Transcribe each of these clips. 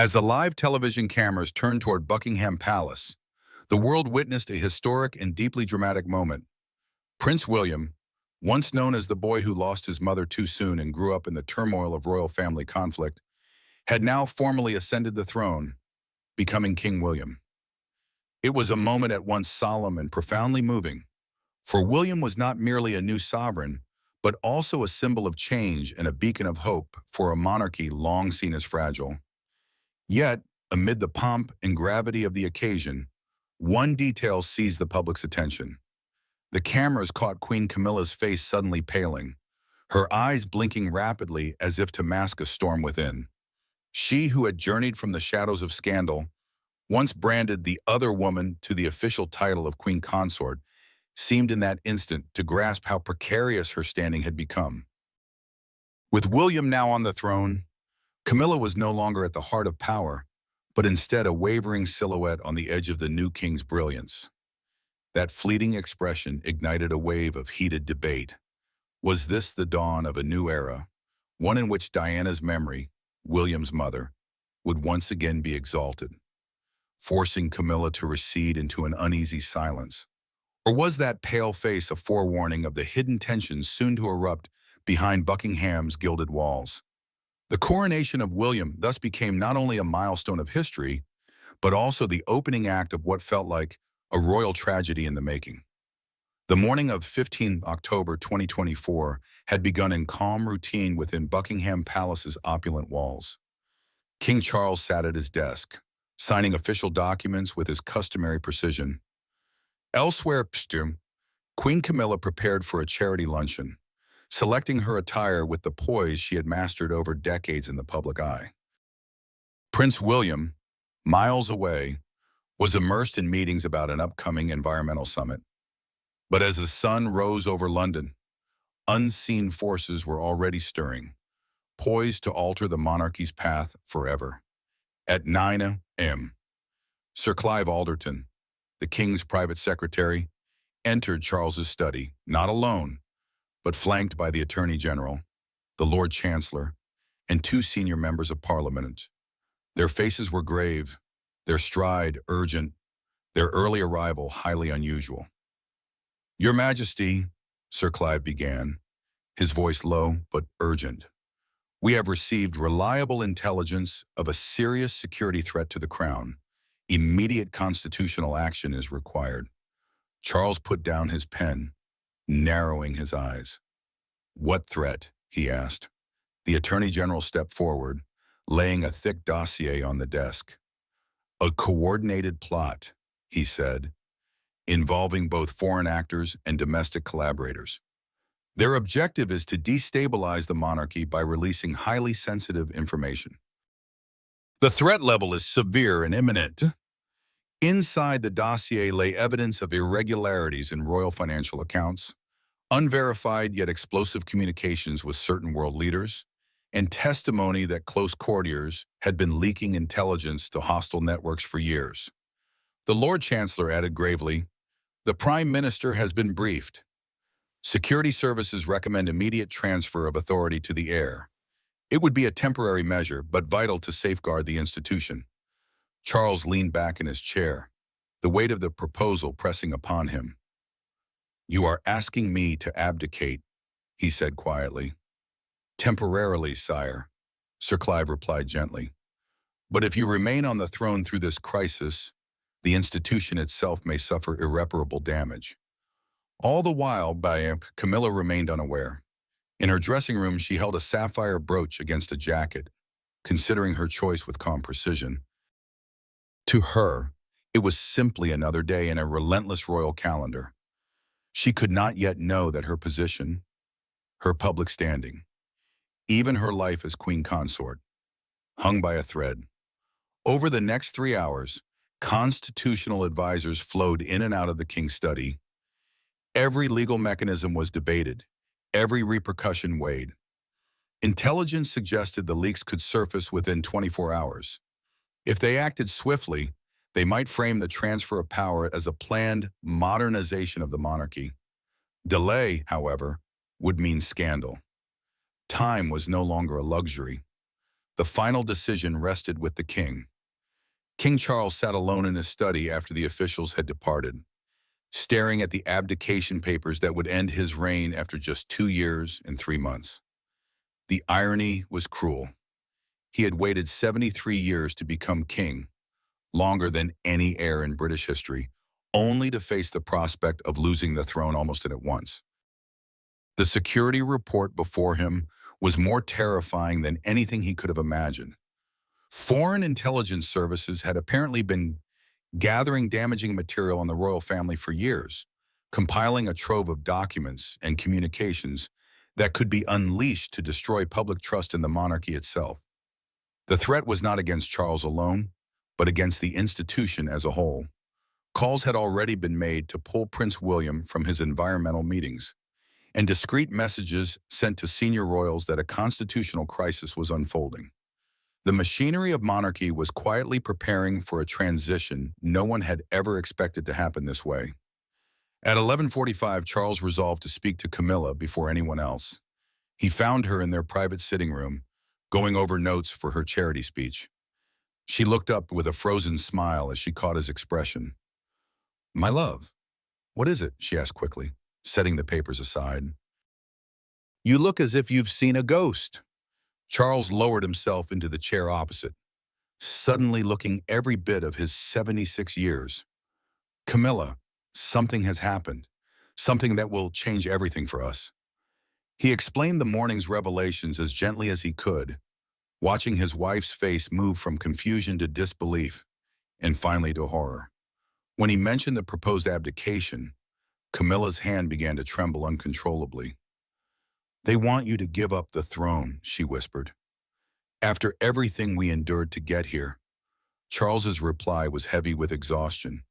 As the live television cameras turned toward Buckingham Palace, the world witnessed a historic and deeply dramatic moment. Prince William, once known as the boy who lost his mother too soon and grew up in the turmoil of royal family conflict, had now formally ascended the throne, becoming King William. It was a moment at once solemn and profoundly moving, for William was not merely a new sovereign, but also a symbol of change and a beacon of hope for a monarchy long seen as fragile. Yet, amid the pomp and gravity of the occasion, one detail seized the public's attention. The cameras caught Queen Camilla's face suddenly paling, her eyes blinking rapidly as if to mask a storm within. She who had journeyed from the shadows of scandal, once branded the other woman to the official title of Queen Consort, seemed in that instant to grasp how precarious her standing had become. With William now on the throne, Camilla was no longer at the heart of power, but instead a wavering silhouette on the edge of the new king's brilliance. That fleeting expression ignited a wave of heated debate. Was this the dawn of a new era, one in which Diana's memory, William's mother, would once again be exalted, forcing Camilla to recede into an uneasy silence? Or was that pale face a forewarning of the hidden tensions soon to erupt behind Buckingham's gilded walls? The coronation of William thus became not only a milestone of history, but also the opening act of what felt like a royal tragedy in the making. The morning of 15 October 2024 had begun in calm routine within Buckingham Palace's opulent walls. King Charles sat at his desk, signing official documents with his customary precision. Elsewhere, Queen Camilla prepared for a charity luncheon, selecting her attire with the poise she had mastered over decades in the public eye. Prince William, miles away, was immersed in meetings about an upcoming environmental summit. But as the sun rose over London, unseen forces were already stirring, poised to alter the monarchy's path forever. At 9 a.m., Sir Clive Alderton, the king's private secretary, entered Charles's study, not alone, but flanked by the Attorney General, the Lord Chancellor, and two senior members of Parliament. Their faces were grave, their stride urgent, their early arrival highly unusual. "Your Majesty," Sir Clive began, his voice low but urgent, "we have received reliable intelligence of a serious security threat to the Crown. Immediate constitutional action is required." Charles put down his pen, narrowing his eyes. "What threat?" he asked. The Attorney General stepped forward, laying a thick dossier on the desk. "A coordinated plot," he said, "involving both foreign actors and domestic collaborators. Their objective is to destabilize the monarchy by releasing highly sensitive information. The threat level is severe and imminent." Inside the dossier lay evidence of irregularities in royal financial accounts, unverified yet explosive communications with certain world leaders, and testimony that close courtiers had been leaking intelligence to hostile networks for years. The Lord Chancellor added gravely, "The Prime Minister has been briefed. Security services recommend immediate transfer of authority to the heir. It would be a temporary measure, but vital to safeguard the institution." Charles leaned back in his chair, the weight of the proposal pressing upon him. "You are asking me to abdicate," he said quietly. "Temporarily, sire," Sir Clive replied gently. "But if you remain on the throne through this crisis, the institution itself may suffer irreparable damage." All the while, Camilla remained unaware. In her dressing room, she held a sapphire brooch against a jacket, considering her choice with calm precision. To her, it was simply another day in a relentless royal calendar. She could not yet know that her position, her public standing, even her life as queen consort, hung by a thread. Over the next 3 hours, constitutional advisors flowed in and out of the king's study. Every legal mechanism was debated, every repercussion weighed. Intelligence suggested the leaks could surface within 24 hours. If they acted swiftly, they might frame the transfer of power as a planned modernization of the monarchy. Delay, however, would mean scandal. Time was no longer a luxury. The final decision rested with the king. King Charles sat alone in his study after the officials had departed, staring at the abdication papers that would end his reign after just 2 years and 3 months. The irony was cruel. He had waited 73 years to become king, longer than any heir in British history, only to face the prospect of losing the throne almost at once. The security report before him was more terrifying than anything he could have imagined. Foreign intelligence services had apparently been gathering damaging material on the royal family for years, compiling a trove of documents and communications that could be unleashed to destroy public trust in the monarchy itself. The threat was not against Charles alone, but against the institution as a whole. Calls had already been made to pull Prince William from his environmental meetings, and discreet messages sent to senior royals that a constitutional crisis was unfolding. The machinery of monarchy was quietly preparing for a transition no one had ever expected to happen this way. At 11:45, Charles resolved to speak to Camilla before anyone else. He found her in their private sitting room, going over notes for her charity speech. She looked up with a frozen smile as she caught his expression. "My love, what is it?" she asked quickly, setting the papers aside. "You look as if you've seen a ghost." Charles lowered himself into the chair opposite, suddenly looking every bit of his 76 years. "Camilla, something has happened, something that will change everything for us." He explained the morning's revelations as gently as he could, watching his wife's face move from confusion to disbelief, and finally to horror. When he mentioned the proposed abdication, Camilla's hand began to tremble uncontrollably. "They want you to give up the throne," she whispered. "After everything we endured to get here." Charles's reply was heavy with exhaustion.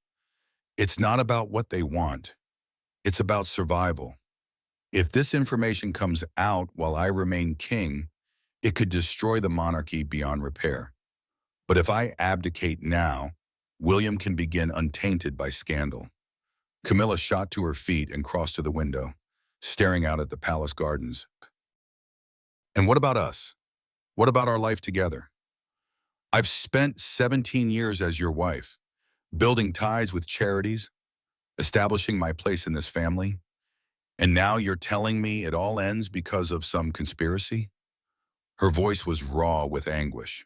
"It's not about what they want. It's about survival. If this information comes out while I remain king, it could destroy the monarchy beyond repair. But if I abdicate now, William can begin untainted by scandal." Camilla shot to her feet and crossed to the window, staring out at the palace gardens. "And what about us? What about our life together? I've spent 17 years as your wife, building ties with charities, establishing my place in this family, and now you're telling me it all ends because of some conspiracy?" Her voice was raw with anguish.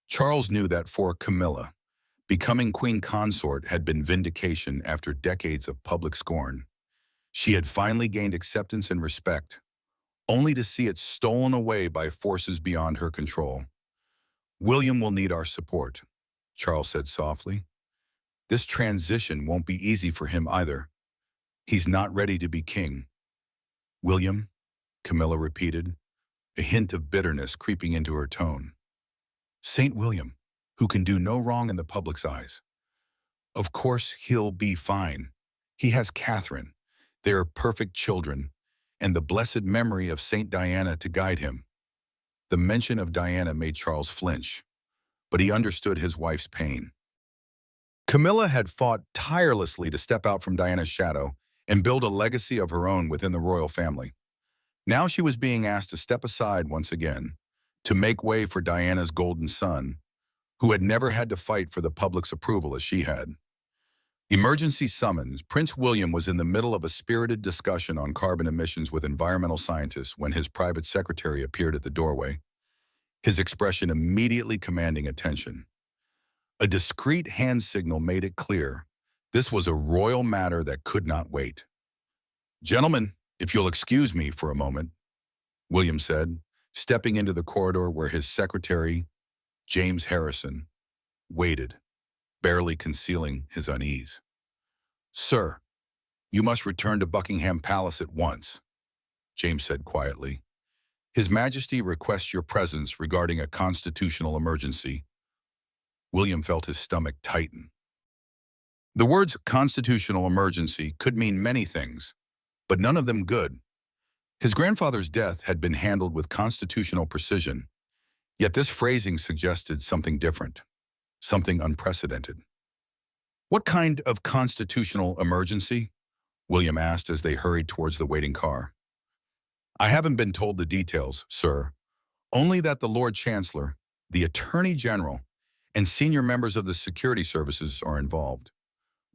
Charles knew that for Camilla, becoming queen consort had been vindication after decades of public scorn. She had finally gained acceptance and respect, only to see it stolen away by forces beyond her control. "William will need our support," Charles said softly. "This transition won't be easy for him either. He's not ready to be king." "William?" Camilla repeated, a hint of bitterness creeping into her tone. "Saint William, who can do no wrong in the public's eyes. Of course he'll be fine. He has Catherine. They are perfect children, and the blessed memory of Saint Diana to guide him." The mention of Diana made Charles flinch, but he understood his wife's pain. Camilla had fought tirelessly to step out from Diana's shadow and build a legacy of her own within the royal family. Now she was being asked to step aside once again, to make way for Diana's golden son, who had never had to fight for the public's approval as she had. Emergency summons. Prince William was in the middle of a spirited discussion on carbon emissions with environmental scientists when his private secretary appeared at the doorway, his expression immediately commanding attention. A discreet hand signal made it clear this was a royal matter that could not wait. "Gentlemen, if you'll excuse me for a moment," William said, stepping into the corridor where his secretary, James Harrison, waited, barely concealing his unease. "Sir, you must return to Buckingham Palace at once," James said quietly. "His Majesty requests your presence regarding a constitutional emergency." William felt his stomach tighten. The words constitutional emergency could mean many things, but none of them good. His grandfather's death had been handled with constitutional precision, yet this phrasing suggested something different, something unprecedented. "What kind of constitutional emergency?" William asked as they hurried towards the waiting car. "I haven't been told the details, sir. Only that the Lord Chancellor, The Attorney General and senior members of the security services are involved.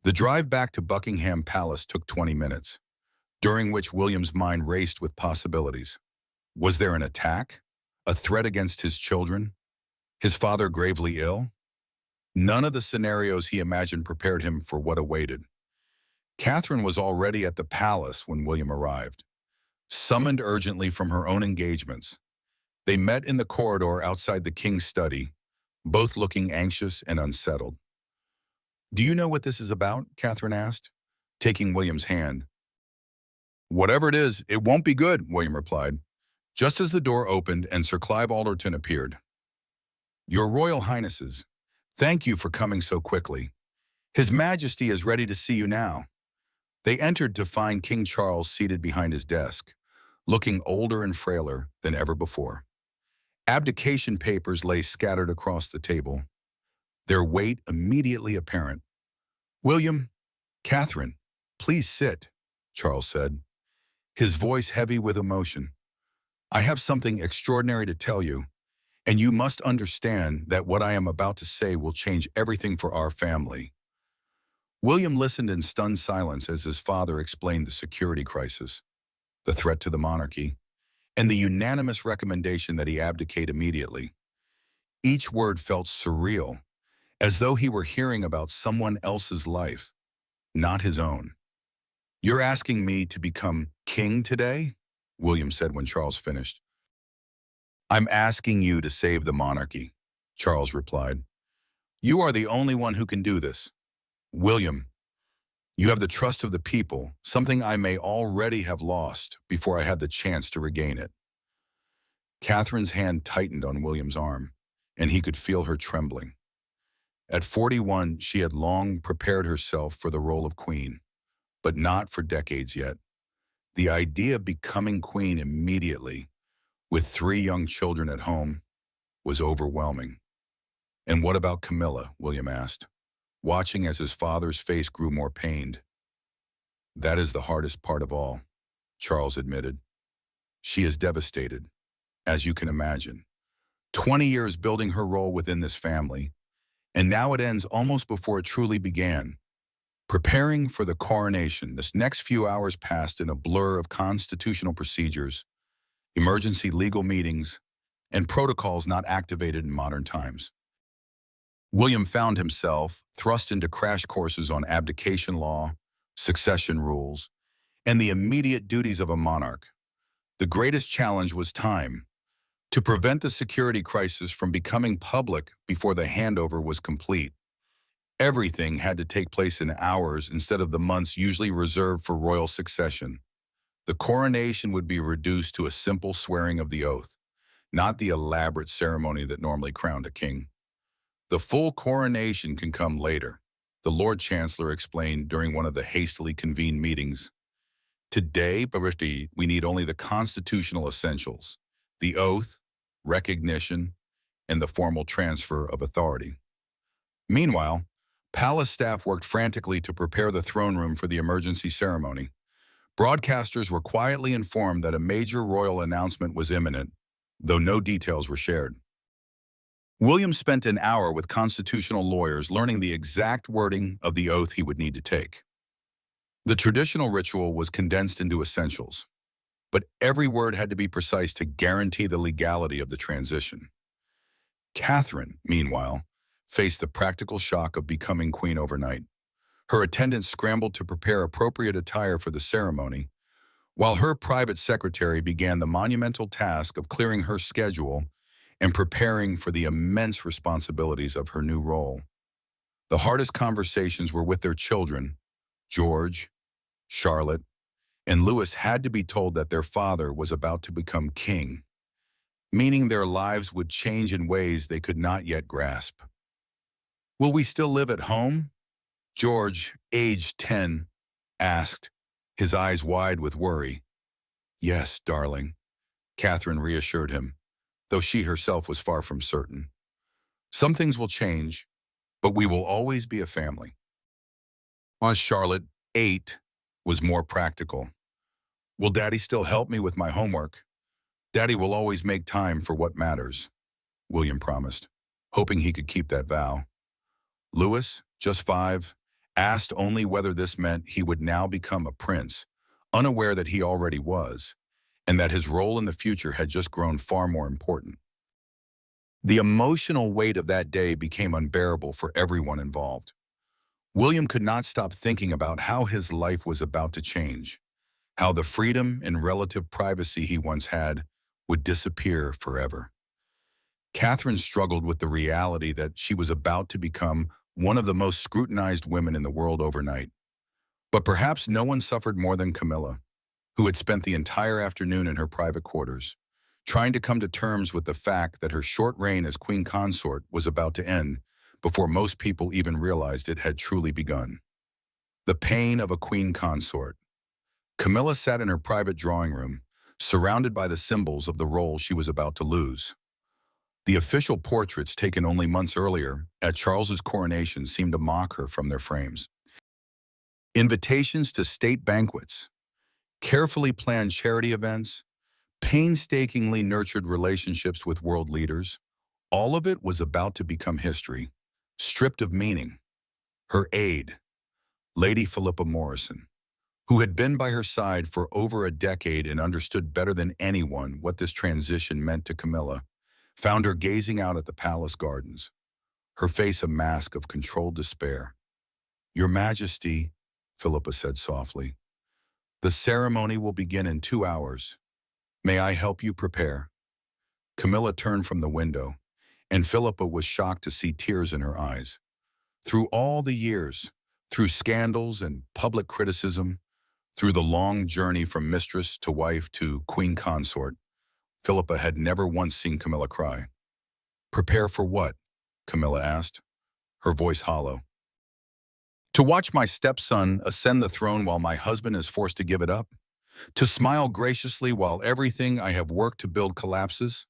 The drive back to Buckingham Palace took 20 minutes, during which William's mind raced with possibilities. Was there an attack? A threat against his children? His father gravely ill? None of the scenarios he imagined prepared him for what awaited. Catherine was already at the palace when William arrived, summoned urgently from her own engagements. They met in the corridor outside the king's study, both looking anxious and unsettled. "Do you know what this is about?" Catherine asked, taking William's hand. "Whatever it is, it won't be good," William replied, just as the door opened and Sir Clive Alderton appeared. "Your Royal Highnesses, thank you for coming so quickly. His Majesty is ready to see you now." They entered to find King Charles seated behind his desk, looking older and frailer than ever before. Abdication papers lay scattered across the table, their weight immediately apparent. "William, Catherine, please sit," Charles said, his voice heavy with emotion. "I have something extraordinary to tell you, and you must understand that what I am about to say will change everything for our family." William listened in stunned silence as his father explained the security crisis, the threat to the monarchy, and the unanimous recommendation that he abdicate immediately. Each word felt surreal, as though he were hearing about someone else's life, not his own. "You're asking me to become king today?" William said when Charles finished. "I'm asking you to save the monarchy," Charles replied. "You are the only one who can do this. William, you have the trust of the people, something I may already have lost before I had the chance to regain it." Catherine's hand tightened on William's arm, and he could feel her trembling. At 41, she had long prepared herself for the role of queen, but not for decades yet. The idea of becoming queen immediately, with 3 young children at home, was overwhelming. "And what about Camilla?" William asked, watching as his father's face grew more pained. "That is the hardest part of all," Charles admitted. "She is devastated, as you can imagine. 20 years building her role within this family, and now it ends almost before it truly began. Preparing for the coronation, this next few hours passed in a blur of constitutional procedures, emergency legal meetings, and protocols not activated in modern times. William found himself thrust into crash courses on abdication law, succession rules, and the immediate duties of a monarch. The greatest challenge was time, to prevent the security crisis from becoming public before the handover was complete. Everything had to take place in hours instead of the months usually reserved for royal succession. The coronation would be reduced to a simple swearing of the oath, not the elaborate ceremony that normally crowned a king. "The full coronation can come later," the Lord Chancellor explained during one of the hastily convened meetings. "Today, we need only the constitutional essentials, the oath, recognition, and the formal transfer of authority." Meanwhile, palace staff worked frantically to prepare the throne room for the emergency ceremony. Broadcasters were quietly informed that a major royal announcement was imminent, though no details were shared. William spent an hour with constitutional lawyers learning the exact wording of the oath he would need to take. The traditional ritual was condensed into essentials, but every word had to be precise to guarantee the legality of the transition. Catherine, meanwhile, faced the practical shock of becoming queen overnight. Her attendants scrambled to prepare appropriate attire for the ceremony, while her private secretary began the monumental task of clearing her schedule and preparing for the immense responsibilities of her new role. The hardest conversations were with their children. George, Charlotte, and Louis had to be told that their father was about to become king, meaning their lives would change in ways they could not yet grasp. "Will we still live at home?" George, aged 10, asked, his eyes wide with worry. "Yes, darling," Catherine reassured him, though she herself was far from certain. "Some things will change, but we will always be a family." Charlotte, 8, was more practical. "Will Daddy still help me with my homework? Daddy will always make time for what matters." William promised, hoping he could keep that vow. Louis, just 5, asked only whether this meant he would now become a prince, unaware that he already was, and that his role in the future had just grown far more important. The emotional weight of that day became unbearable for everyone involved. William could not stop thinking about how his life was about to change, how the freedom and relative privacy he once had would disappear forever. Catherine struggled with the reality that she was about to become one of the most scrutinized women in the world overnight. But perhaps no one suffered more than Camilla, who had spent the entire afternoon in her private quarters, trying to come to terms with the fact that her short reign as queen consort was about to end before most people even realized it had truly begun. The pain of a queen consort. Camilla sat in her private drawing room, surrounded by the symbols of the role she was about to lose. The official portraits taken only months earlier at Charles's coronation seemed to mock her from their frames. Invitations to state banquets, carefully planned charity events, painstakingly nurtured relationships with world leaders, all of it was about to become history, stripped of meaning. Her aide, Lady Philippa Morrison, who had been by her side for over a decade and understood better than anyone what this transition meant to Camilla, found her gazing out at the palace gardens, her face a mask of controlled despair. "Your Majesty," Philippa said softly, "the ceremony will begin in 2 hours. May I help you prepare?" Camilla turned from the window, and Philippa was shocked to see tears in her eyes. Through all the years, through scandals and public criticism, through the long journey from mistress to wife to queen consort, Philippa had never once seen Camilla cry. "Prepare for what?" Camilla asked, her voice hollow. "To watch my stepson ascend the throne while my husband is forced to give it up? To smile graciously while everything I have worked to build collapses?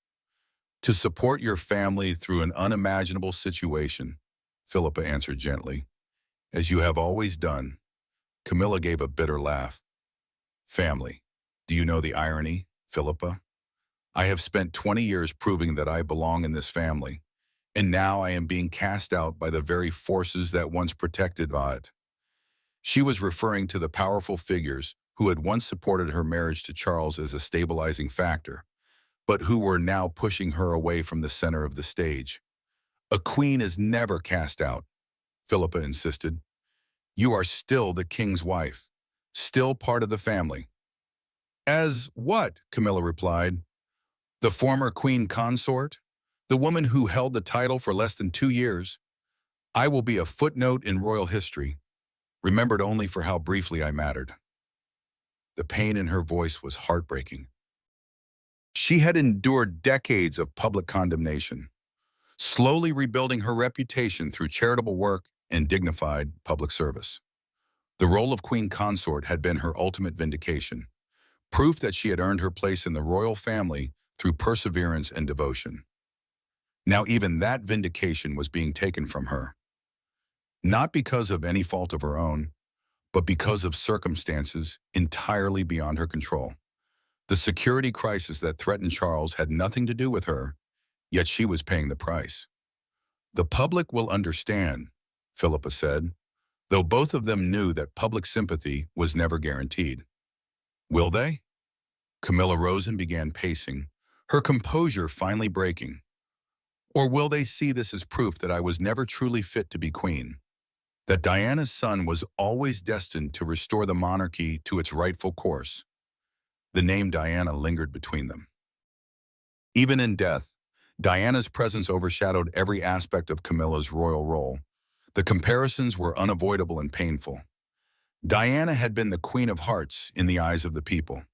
To support your family through an unimaginable situation," Philippa answered gently, "as you have always done." Camilla gave a bitter laugh. "Family. Do you know the irony, Philippa? I have spent 20 years proving that I belong in this family, and now I am being cast out by the very forces that once protected it." She was referring to the powerful figures who had once supported her marriage to Charles as a stabilizing factor, but who were now pushing her away from the center of the stage. "A queen is never cast out," Philippa insisted. "You are still the king's wife, still part of the family." "As what?" Camilla replied. "The former queen consort? The woman who held the title for less than 2 years? I will be a footnote in royal history, remembered only for how briefly I mattered." The pain in her voice was heartbreaking. She had endured decades of public condemnation, slowly rebuilding her reputation through charitable work and dignified public service. The role of queen consort had been her ultimate vindication, proof that she had earned her place in the royal family through perseverance and devotion. Now even that vindication was being taken from her, not because of any fault of her own, but because of circumstances entirely beyond her control. The security crisis that threatened Charles had nothing to do with her, yet she was paying the price. "The public will understand," Philippa said, though both of them knew that public sympathy was never guaranteed. "Will they?" Camilla rose and began pacing, her composure finally breaking. "Or will they see this as proof that I was never truly fit to be queen? That Diana's son was always destined to restore the monarchy to its rightful course?" The name Diana lingered between them. Even in death, Diana's presence overshadowed every aspect of Camilla's royal role. The comparisons were unavoidable and painful. Diana had been the queen of hearts in the eyes of the people,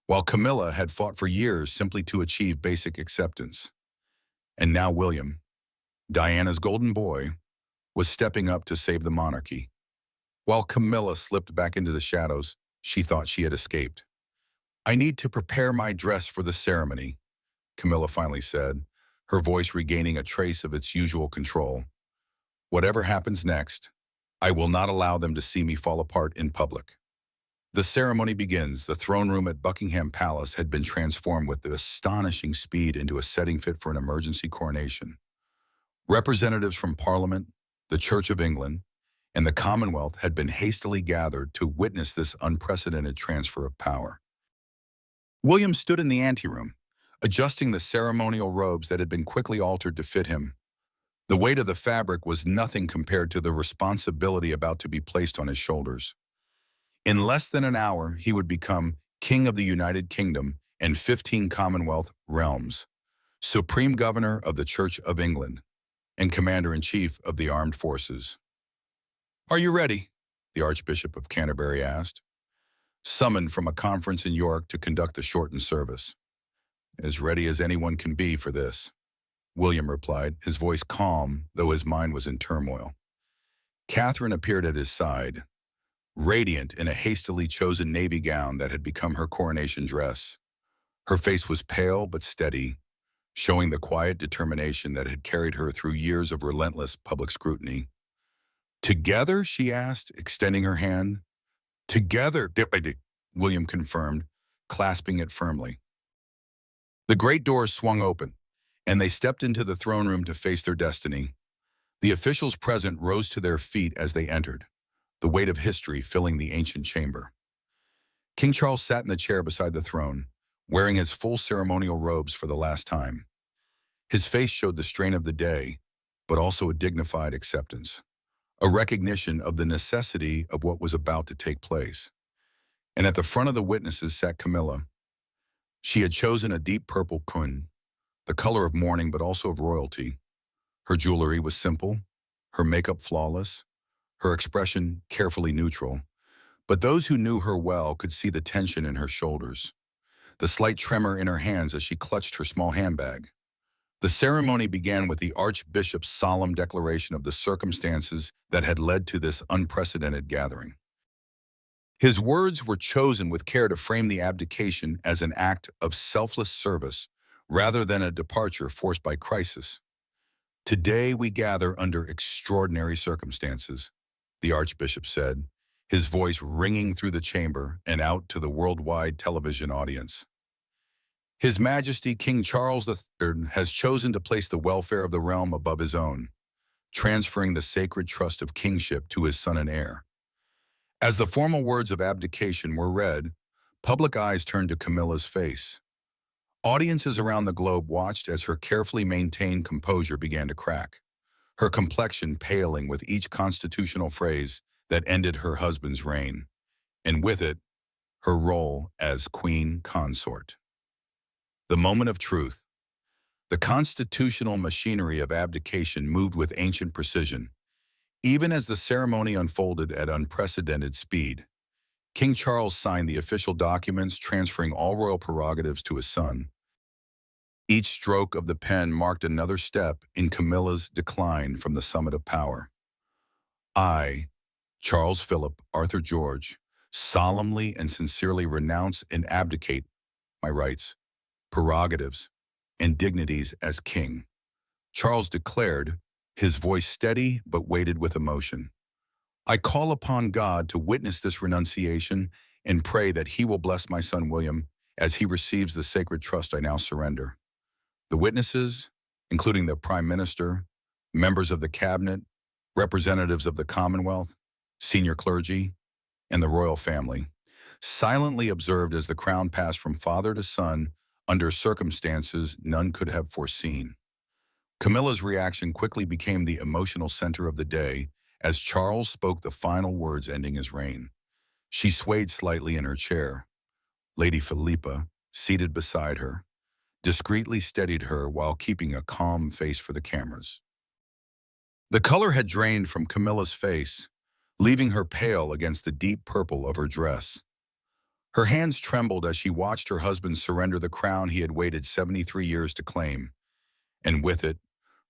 while Camilla had fought for years simply to achieve basic acceptance. And now William, Diana's golden boy, was stepping up to save the monarchy. While Camilla slipped back into the shadows, she thought she had escaped. "I need to prepare my dress for the ceremony," Camilla finally said, her voice regaining a trace of its usual control. "Whatever happens next, I will not allow them to see me fall apart in public." The ceremony begins. The throne room at Buckingham Palace had been transformed with astonishing speed into a setting fit for an emergency coronation. Representatives from Parliament, the Church of England, and the Commonwealth had been hastily gathered to witness this unprecedented transfer of power. William stood in the anteroom, adjusting the ceremonial robes that had been quickly altered to fit him. The weight of the fabric was nothing compared to the responsibility about to be placed on his shoulders. In less than an hour, he would become King of the United Kingdom and 15 Commonwealth realms, Supreme Governor of the Church of England, and Commander-in-Chief of the Armed Forces. "Are you ready?" the Archbishop of Canterbury asked, summoned from a conference in York to conduct the shortened service. "As ready as anyone can be for this," William replied, his voice calm, though his mind was in turmoil. Catherine appeared at his side, radiant in a hastily chosen navy gown that had become her coronation dress. Her face was pale but steady, showing the quiet determination that had carried her through years of relentless public scrutiny. "Together?" she asked, extending her hand. "Together," William confirmed, clasping it firmly. The great doors swung open, and they stepped into the throne room to face their destiny. The officials present rose to their feet as they entered, the weight of history filling the ancient chamber. King Charles sat in the chair beside the throne, wearing his full ceremonial robes for the last time. His face showed the strain of the day, but also a dignified acceptance, a recognition of the necessity of what was about to take place. And at the front of the witnesses sat Camilla. She had chosen a deep purple kun, the color of mourning but also of royalty. Her jewelry was simple, her makeup flawless, her expression carefully neutral. But those who knew her well could see the tension in her shoulders, the slight tremor in her hands as she clutched her small handbag. The ceremony began with the Archbishop's solemn declaration of the circumstances that had led to this unprecedented gathering. His words were chosen with care to frame the abdication as an act of selfless service rather than a departure forced by crisis. "Today we gather under extraordinary circumstances," the Archbishop said, his voice ringing through the chamber and out to the worldwide television audience. "His Majesty King Charles III has chosen to place the welfare of the realm above his own, transferring the sacred trust of kingship to his son and heir." As the formal words of abdication were read, public eyes turned to Camilla's face. Audiences around the globe watched as her carefully maintained composure began to crack, her complexion paling with each constitutional phrase that ended her husband's reign, and with it, her role as queen consort. The moment of truth. The constitutional machinery of abdication moved with ancient precision. Even as the ceremony unfolded at unprecedented speed, King Charles signed the official documents transferring all royal prerogatives to his son. Each stroke of the pen marked another step in Camilla's decline from the summit of power. "I, Charles Philip Arthur George, solemnly and sincerely renounce and abdicate my rights, prerogatives, and dignities as king," Charles declared, his voice steady but weighted with emotion. "I call upon God to witness this renunciation and pray that he will bless my son William as he receives the sacred trust I now surrender." The witnesses, including the Prime Minister, members of the Cabinet, representatives of the Commonwealth, senior clergy, and the royal family, silently observed as the crown passed from father to son under circumstances none could have foreseen. Camilla's reaction quickly became the emotional center of the day as Charles spoke the final words ending his reign. She swayed slightly in her chair. Lady Philippa, seated beside her, discreetly steadied her while keeping a calm face for the cameras. The color had drained from Camilla's face, leaving her pale against the deep purple of her dress. Her hands trembled as she watched her husband surrender the crown he had waited 73 years to claim, and with it,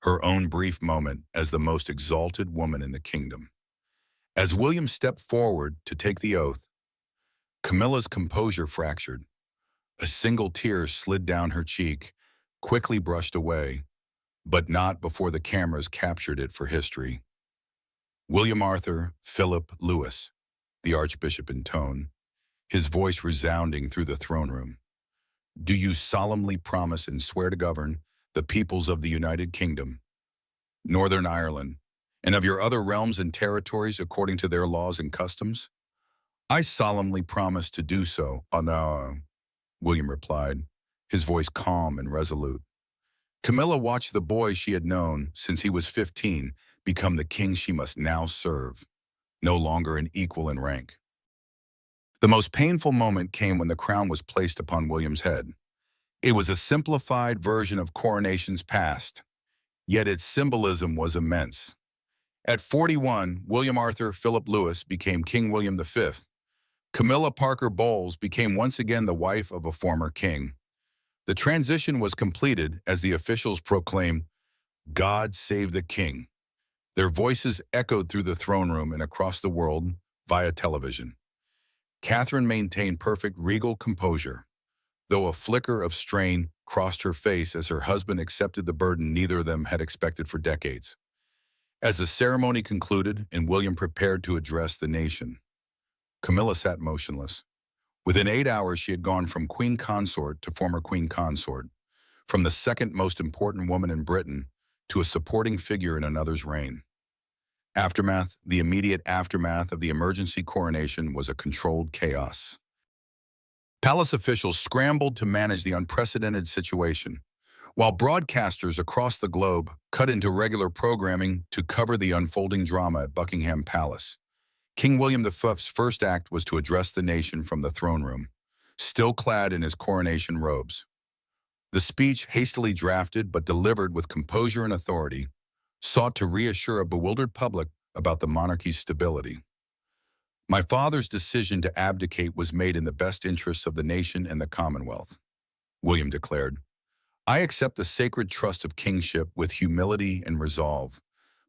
her own brief moment as the most exalted woman in the kingdom. As William stepped forward to take the oath, Camilla's composure fractured. A single tear slid down her cheek, quickly brushed away, but not before the cameras captured it for history. "William Arthur Philip Lewis," the Archbishop intoned, his voice resounding through the throne room. "Do you solemnly promise and swear to govern the peoples of the United Kingdom, Northern Ireland, and of your other realms and territories according to their laws and customs?" "I solemnly promise to do so, no," William replied, his voice calm and resolute. Camilla watched the boy she had known since he was 15 become the king she must now serve, no longer an equal in rank. The most painful moment came when the crown was placed upon William's head. It was a simplified version of coronations past, yet its symbolism was immense. At 41, William Arthur Philip Lewis became King William V. Camilla Parker Bowles became once again the wife of a former king. The transition was completed as the officials proclaimed, "God save the king." Their voices echoed through the throne room and across the world via television. Catherine maintained perfect regal composure, though a flicker of strain crossed her face as her husband accepted the burden neither of them had expected for decades. As the ceremony concluded and William prepared to address the nation, Camilla sat motionless. Within 8 hours, she had gone from queen consort to former queen consort, from the second most important woman in Britain to a supporting figure in another's reign. Aftermath, the immediate aftermath of the emergency coronation was a controlled chaos. Palace officials scrambled to manage the unprecedented situation, while broadcasters across the globe cut into regular programming to cover the unfolding drama at Buckingham Palace. King William V's first act was to address the nation from the throne room, still clad in his coronation robes. The speech, hastily drafted but delivered with composure and authority, sought to reassure a bewildered public about the monarchy's stability. "My father's decision to abdicate was made in the best interests of the nation and the Commonwealth," William declared. "I accept the sacred trust of kingship with humility and resolve,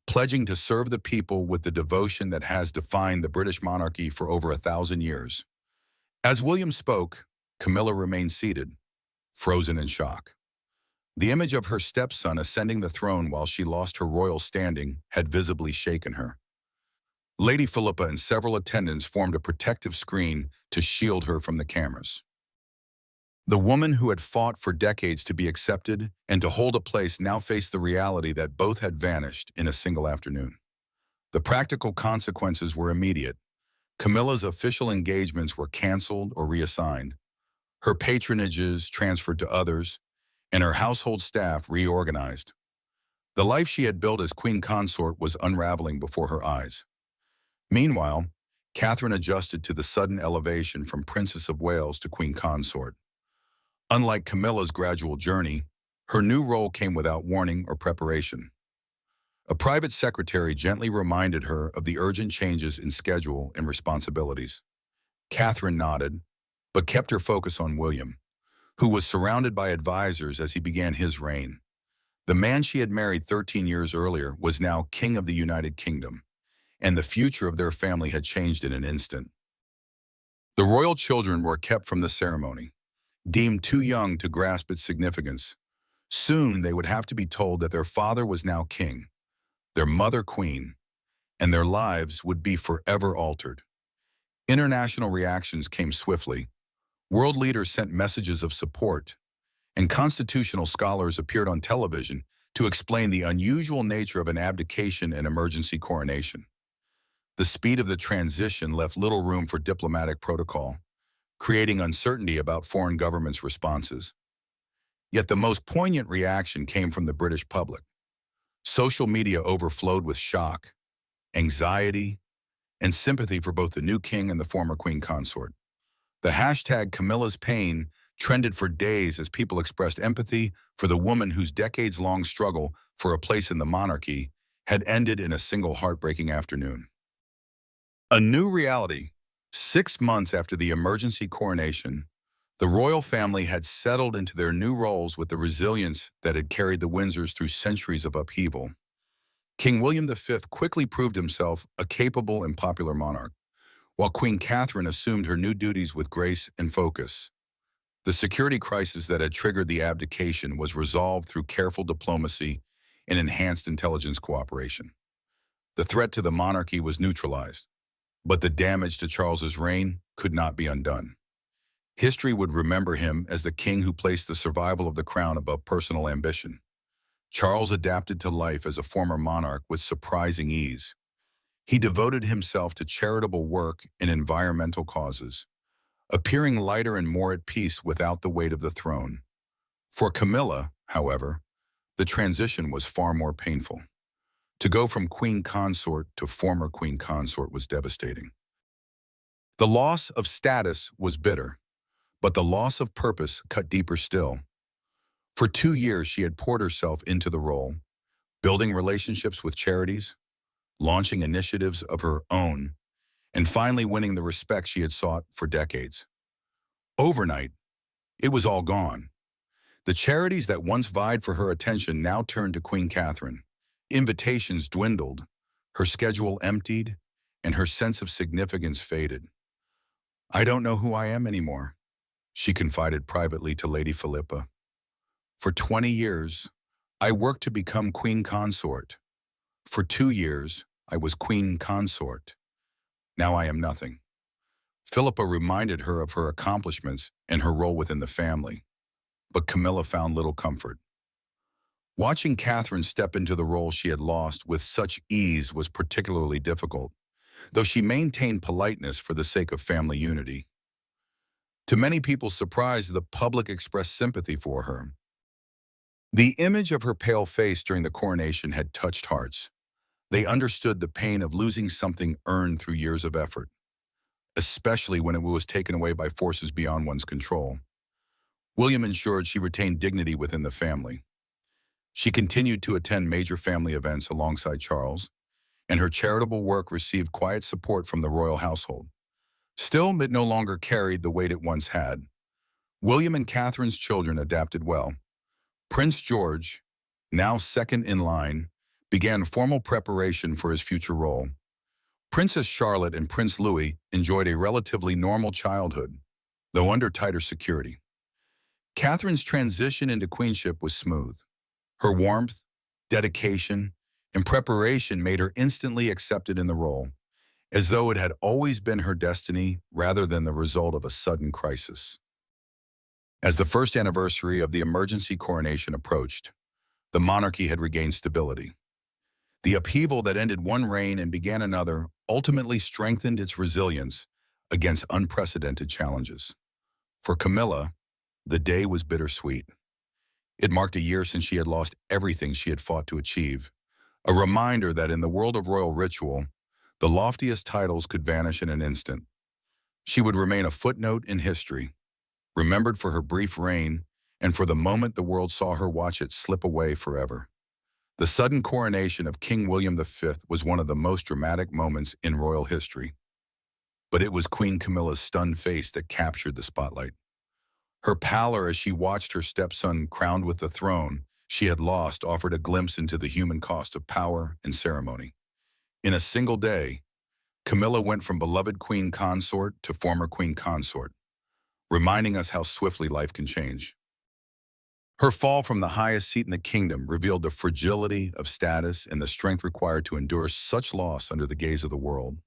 pledging to serve the people with the devotion that has defined the British monarchy for over 1,000 years." As William spoke, Camilla remained seated, frozen in shock. The image of her stepson ascending the throne while she lost her royal standing had visibly shaken her. Lady Philippa and several attendants formed a protective screen to shield her from the cameras. The woman who had fought for decades to be accepted and to hold a place now faced the reality that both had vanished in a single afternoon. The practical consequences were immediate. Camilla's official engagements were canceled or reassigned, her patronages transferred to others, and her household staff reorganized. The life she had built as queen consort was unraveling before her eyes. Meanwhile, Catherine adjusted to the sudden elevation from Princess of Wales to queen consort. Unlike Camilla's gradual journey, her new role came without warning or preparation. A private secretary gently reminded her of the urgent changes in schedule and responsibilities. Catherine nodded, but kept her focus on William, who was surrounded by advisors as he began his reign. The man she had married 13 years earlier was now King of the United Kingdom, and the future of their family had changed in an instant. The royal children were kept from the ceremony, deemed too young to grasp its significance. Soon they would have to be told that their father was now king, their mother queen, and their lives would be forever altered. International reactions came swiftly. World leaders sent messages of support, and constitutional scholars appeared on television to explain the unusual nature of an abdication and emergency coronation. The speed of the transition left little room for diplomatic protocol, creating uncertainty about foreign governments' responses. Yet the most poignant reaction came from the British public. Social media overflowed with shock, anxiety, and sympathy for both the new king and the former queen consort. The hashtag Camilla's Pain trended for days as people expressed empathy for the woman whose decades-long struggle for a place in the monarchy had ended in a single heartbreaking afternoon. A new reality. 6 months after the emergency coronation, the royal family had settled into their new roles with the resilience that had carried the Windsors through centuries of upheaval. King William V quickly proved himself a capable and popular monarch, while Queen Catherine assumed her new duties with grace and focus. The security crisis that had triggered the abdication was resolved through careful diplomacy and enhanced intelligence cooperation. The threat to the monarchy was neutralized. But the damage to Charles's reign could not be undone. History would remember him as the king who placed the survival of the crown above personal ambition. Charles adapted to life as a former monarch with surprising ease. He devoted himself to charitable work and environmental causes, appearing lighter and more at peace without the weight of the throne. For Camilla, however, the transition was far more painful. To go from queen consort to former queen consort was devastating. The loss of status was bitter, but the loss of purpose cut deeper still. For 2 years, she had poured herself into the role, building relationships with charities, launching initiatives of her own, and finally winning the respect she had sought for decades. Overnight, it was all gone. The charities that once vied for her attention now turned to Queen Catherine. Invitations dwindled, her schedule emptied, and her sense of significance faded. "I don't know who I am anymore," she confided privately to Lady Philippa. "For 20 years, I worked to become queen consort. For 2 years, I was queen consort. Now I am nothing." Philippa reminded her of her accomplishments and her role within the family, but Camilla found little comfort. Watching Catherine step into the role she had lost with such ease was particularly difficult, though she maintained politeness for the sake of family unity. To many people's surprise, the public expressed sympathy for her. The image of her pale face during the coronation had touched hearts. They understood the pain of losing something earned through years of effort, especially when it was taken away by forces beyond one's control. William ensured she retained dignity within the family. She continued to attend major family events alongside Charles, and her charitable work received quiet support from the royal household. Still, it no longer carried the weight it once had. William and Catherine's children adapted well. Prince George, now second in line, began formal preparation for his future role. Princess Charlotte and Prince Louis enjoyed a relatively normal childhood, though under tighter security. Catherine's transition into queenship was smooth. Her warmth, dedication, and preparation made her instantly accepted in the role, as though it had always been her destiny rather than the result of a sudden crisis. As the first anniversary of the emergency coronation approached, the monarchy had regained stability. The upheaval that ended one reign and began another ultimately strengthened its resilience against unprecedented challenges. For Camilla, the day was bittersweet. It marked a year since she had lost everything she had fought to achieve, a reminder that in the world of royal ritual, the loftiest titles could vanish in an instant. She would remain a footnote in history, remembered for her brief reign and for the moment the world saw her watch it slip away forever. The sudden coronation of King William V was one of the most dramatic moments in royal history. But it was Queen Camilla's stunned face that captured the spotlight. Her pallor as she watched her stepson crowned with the throne she had lost offered a glimpse into the human cost of power and ceremony. In a single day, Camilla went from beloved queen consort to former queen consort, reminding us how swiftly life can change. Her fall from the highest seat in the kingdom revealed the fragility of status and the strength required to endure such loss under the gaze of the world.